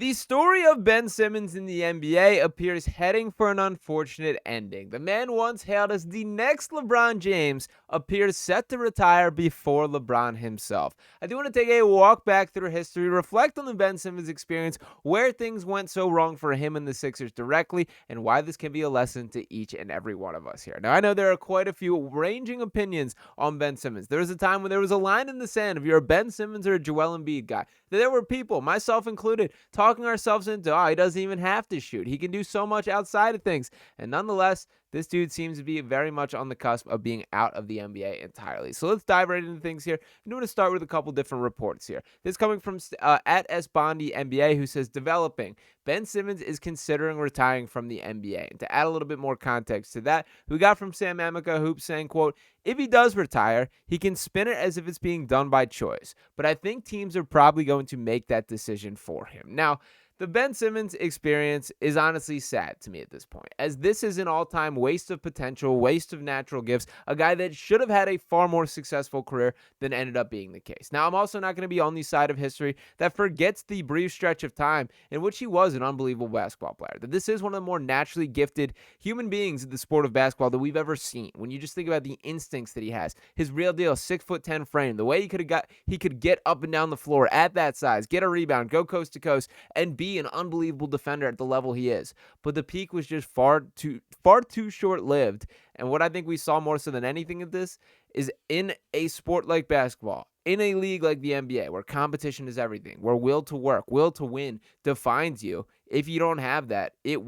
The story of Ben Simmons in the NBA appears heading for an unfortunate ending. The man once hailed as the next LeBron James appears set to retire before LeBron himself. I do want to take a walk back through history, reflect on the Ben Simmons experience, where things went so wrong for him and the Sixers directly, and why this can be a lesson to each and every one of us here. Now, I know there are quite a few ranging opinions on Ben Simmons. There was a time when there was a line in the sand if you're a Ben Simmons or a Joel Embiid guy. There were people, myself included, talking ourselves into, he doesn't even have to shoot. He can do so much outside of things. And nonetheless, this dude seems to be very much on the cusp of being out of the NBA entirely. So let's dive right into things here. I'm going to start with a couple different reports here. This coming from at S Bondi NBA, who says developing. Ben Simmons is considering retiring from the NBA. And to add a little bit more context to that, we got from Sam Amica Hoop saying, quote, if he does retire, he can spin it as if it's being done by choice. But I think teams are probably going to make that decision for him. Now, the Ben Simmons experience is honestly sad to me at this point, as this is an all-time waste of potential, waste of natural gifts, a guy that should have had a far more successful career than ended up being the case. Now, I'm also not going to be on the side of history that forgets the brief stretch of time in which he was an unbelievable basketball player. That this is one of the more naturally gifted human beings in the sport of basketball that we've ever seen. When you just think about the instincts that he has, his real deal 6'10" frame, the way he could get up and down the floor at that size, get a rebound, go coast to coast, and be an unbelievable defender at the level he is. But the peak was just far too short-lived. And what I think we saw more so than anything of this is in a sport like basketball, in a league like the NBA, where competition is everything, where will to work, will to win defines you. If you don't have that, you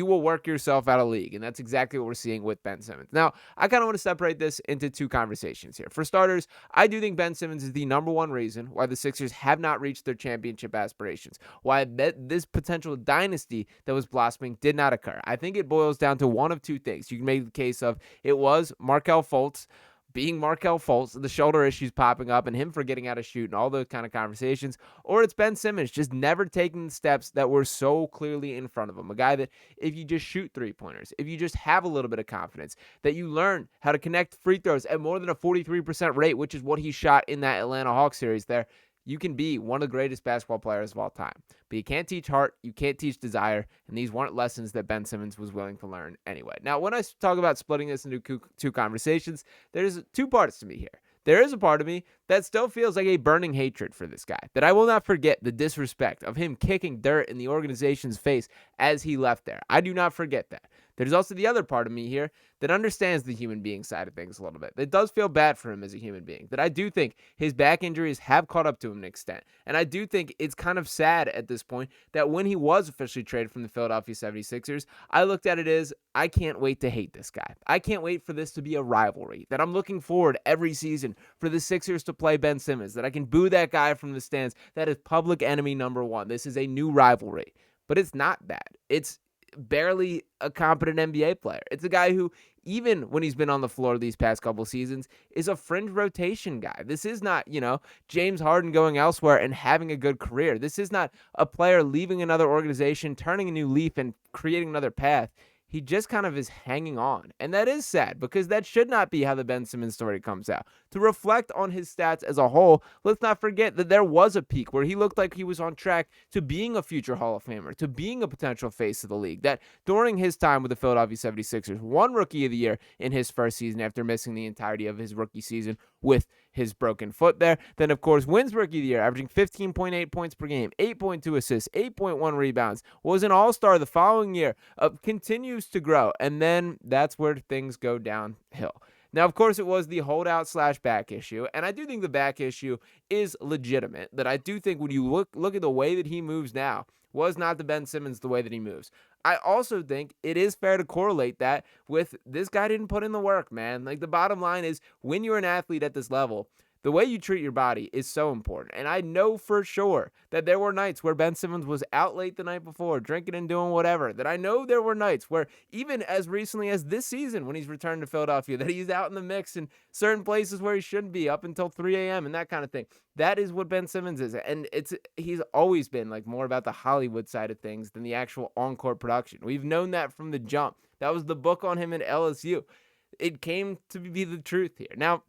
will work yourself out of league. And that's exactly what we're seeing with Ben Simmons. Now, I kind of want to separate this into two conversations here. For starters, I do think Ben Simmons is the number one reason why the Sixers have not reached their championship aspirations, why this potential dynasty that was blossoming did not occur. I think it boils down to one of two things. You can make the case of it was Markelle Fultz being Markelle Fultz, the shoulder issues popping up and him forgetting how to shoot and all those kind of conversations, or it's Ben Simmons just never taking the steps that were so clearly in front of him. A guy that if you just shoot three-pointers, if you just have a little bit of confidence, that you learn how to connect free throws at more than a 43% rate, which is what he shot in that Atlanta Hawks series there, you can be one of the greatest basketball players of all time. But you can't teach heart, you can't teach desire, and these weren't lessons that Ben Simmons was willing to learn anyway. Now, when I talk about splitting this into two conversations, there's two parts to me here. There is a part of me that still feels like a burning hatred for this guy, that I will not forget the disrespect of him kicking dirt in the organization's face as he left there. I do not forget that. There's also the other part of me here that understands the human being side of things a little bit. That does feel bad for him as a human being. That I do think his back injuries have caught up to him to an extent. And I do think it's kind of sad at this point that when he was officially traded from the Philadelphia 76ers, I looked at it as, I can't wait to hate this guy. I can't wait for this to be a rivalry. That I'm looking forward every season for the Sixers to play Ben Simmons. That I can boo that guy from the stands. That is public enemy number one. This is a new rivalry. But it's not that. It's barely a competent NBA player. It's a guy who, even when he's been on the floor these past couple seasons, is a fringe rotation guy. This is not, James Harden going elsewhere and having a good career. This is not a player leaving another organization, turning a new leaf and creating another path. He just kind of is hanging on. And that is sad because that should not be how the Ben Simmons story comes out. To reflect on his stats as a whole, let's not forget that there was a peak where he looked like he was on track to being a future Hall of Famer, to being a potential face of the league. That during his time with the Philadelphia 76ers, won Rookie of the Year in his first season after missing the entirety of his rookie season with his broken foot there. Then, of course, wins Rookie of the Year, averaging 15.8 points per game, 8.2 assists, 8.1 rebounds, was an all-star the following year, continues to grow, and then that's where things go downhill. Now, of course, it was the holdout / back issue, and I do think the back issue is legitimate, that I do think when you look at the way that he moves now, was not the Ben Simmons the way that he moves. I also think it is fair to correlate that with this guy didn't put in the work, man. Like, the bottom line is when you're an athlete at this level, the way you treat your body is so important. And I know for sure that there were nights where Ben Simmons was out late the night before, drinking and doing whatever. That I know there were nights where, even as recently as this season when he's returned to Philadelphia, that he's out in the mix in certain places where he shouldn't be up until 3 a.m. and that kind of thing. That is what Ben Simmons is. And he's always been like more about the Hollywood side of things than the actual on-court production. We've known that from the jump. That was the book on him at LSU. It came to be the truth here. Now,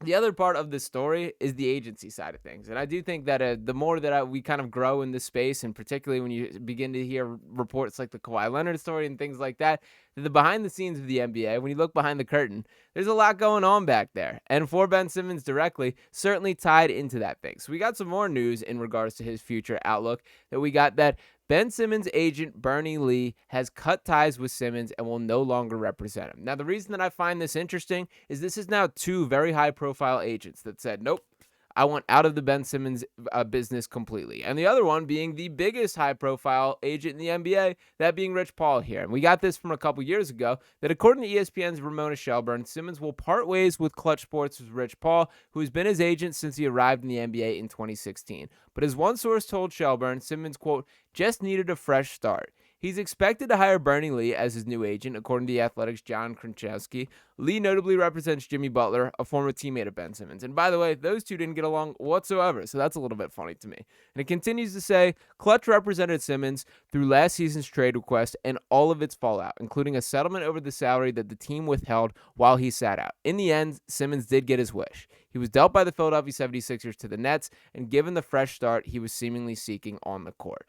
The other part of this story is the agency side of things. And I do think that the more that we kind of grow in this space, and particularly when you begin to hear reports like the Kawhi Leonard story and things like that, the behind the scenes of the NBA, when you look behind the curtain, there's a lot going on back there. And for Ben Simmons directly, certainly tied into that thing. So we got some more news in regards to his future outlook, that we got that Ben Simmons' agent, Bernie Lee, has cut ties with Simmons and will no longer represent him. Now, the reason that I find this interesting is this is now two very high-profile agents that said, nope, I want out of the Ben Simmons business completely. And the other one being the biggest high-profile agent in the NBA, that being Rich Paul here. And we got this from a couple years ago, that according to ESPN's Ramona Shelburne, Simmons will part ways with Clutch Sports with Rich Paul, who has been his agent since he arrived in the NBA in 2016. But as one source told Shelburne, Simmons, quote, just needed a fresh start. He's expected to hire Bernie Lee as his new agent, according to The Athletic's John Krenchowski. Lee notably represents Jimmy Butler, a former teammate of Ben Simmons. And by the way, those two didn't get along whatsoever, so that's a little bit funny to me. And it continues to say, Clutch represented Simmons through last season's trade request and all of its fallout, including a settlement over the salary that the team withheld while he sat out. In the end, Simmons did get his wish. He was dealt by the Philadelphia 76ers to the Nets, and given the fresh start he was seemingly seeking on the court.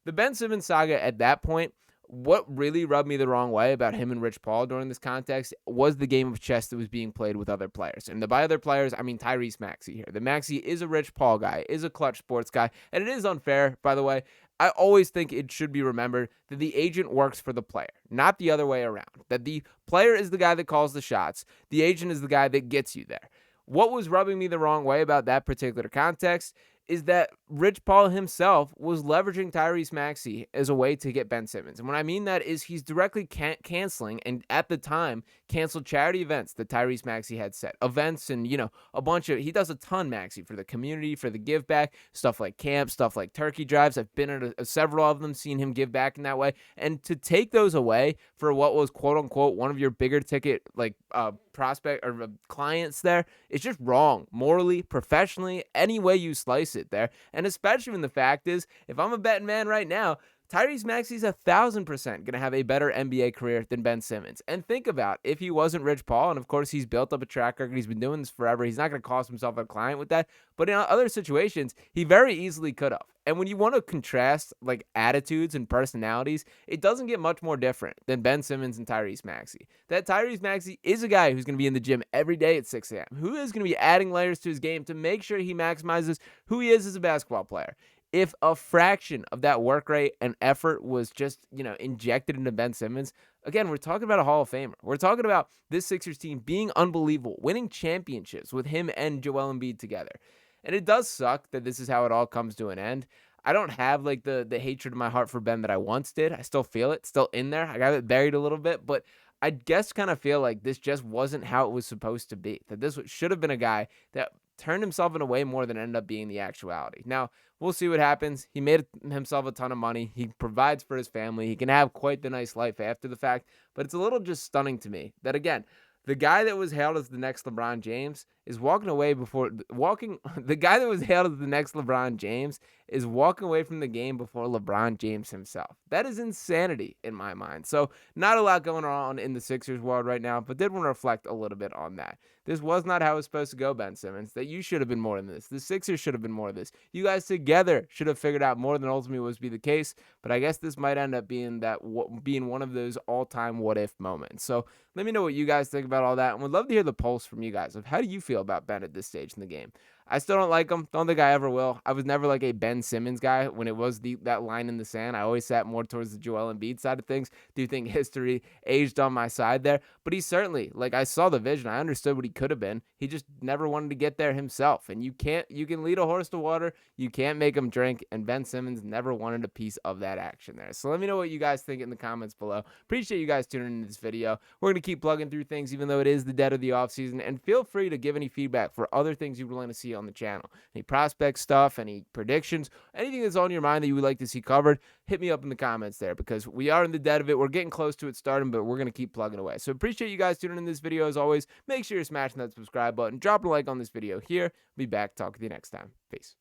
The Ben Simmons saga at that point, what really rubbed me the wrong way about him and Rich Paul during this context was the game of chess that was being played with other players. And by other players, I mean Tyrese Maxey here. The Maxey is a Rich Paul guy, is a Clutch Sports guy, and it is unfair, by the way. I always think it should be remembered that the agent works for the player, not the other way around. That the player is the guy that calls the shots, the agent is the guy that gets you there. What was rubbing me the wrong way about that particular context is that Rich Paul himself was leveraging Tyrese Maxey as a way to get Ben Simmons. And what I mean that is he's directly canceling, and at the time, canceled charity events that Tyrese Maxey had set. Events and, a bunch of, he does a ton, Maxey, for the community, for the give back, stuff like camp, stuff like turkey drives. I've been at several of them, seen him give back in that way. And to take those away for what was, quote unquote, one of your bigger ticket, prospect or clients there, it's just wrong, morally, professionally, any way you slice it there. And especially when the fact is, if I'm a betting man right now, Tyrese Maxey's 1,000% going to have a better NBA career than Ben Simmons. And think about if he wasn't Rich Paul, and of course he's built up a track record, he's been doing this forever, he's not going to cost himself a client with that, but in other situations, he very easily could have. And when you want to contrast attitudes and personalities, it doesn't get much more different than Ben Simmons and Tyrese Maxey. That Tyrese Maxey is a guy who's going to be in the gym every day at 6 a.m., who is going to be adding layers to his game to make sure he maximizes who he is as a basketball player. If a fraction of that work rate and effort was just, injected into Ben Simmons, again, we're talking about a Hall of Famer. We're talking about this Sixers team being unbelievable, winning championships with him and Joel Embiid together. And it does suck that this is how it all comes to an end. I don't have the hatred in my heart for Ben that I once did. I still feel it, still in there. I got it buried a little bit, but I guess kind of feel like this just wasn't how it was supposed to be. That this should have been a guy that turned himself in a way more than ended up being the actuality. Now, we'll see what happens. He made himself a ton of money. He provides for his family. He can have quite the nice life after the fact, but it's a little just stunning to me that, again, the guy that was hailed as the next LeBron James is walking away the guy that was hailed as the next LeBron James is walking away from the game before LeBron James himself. That is insanity in my mind. So not a lot going on in the Sixers world right now, but did want to reflect a little bit on that. This was not how it was supposed to go, Ben Simmons. That you should have been more than this. The Sixers should have been more of this. You guys together should have figured out more than ultimately was be the case. But I guess this might end up being one of those all-time what-if moments. So let me know what you guys think about all that, and would love to hear the pulse from you guys of how do you feel about Ben at this stage in the game. I still don't like him. Don't think I ever will. I was never a Ben Simmons guy when it was that line in the sand. I always sat more towards the Joel Embiid side of things. Do think history aged on my side there. But he certainly, I saw the vision. I understood what he could have been. He just never wanted to get there himself. And you can lead a horse to water. You can't make him drink. And Ben Simmons never wanted a piece of that action there. So let me know what you guys think in the comments below. Appreciate you guys tuning into this video. We're going to keep plugging through things even though it is the dead of the offseason. And feel free to give any feedback for other things you would like to see on the channel. Any prospect stuff, any predictions, anything that's on your mind that you would like to see covered, hit me up in the comments there because we are in the dead of it. We're getting close to it starting, but we're going to keep plugging away. So appreciate you guys tuning in this video as always. Make sure you're smashing that subscribe button. Drop a like on this video here. Be back. Talk with you next time. Peace.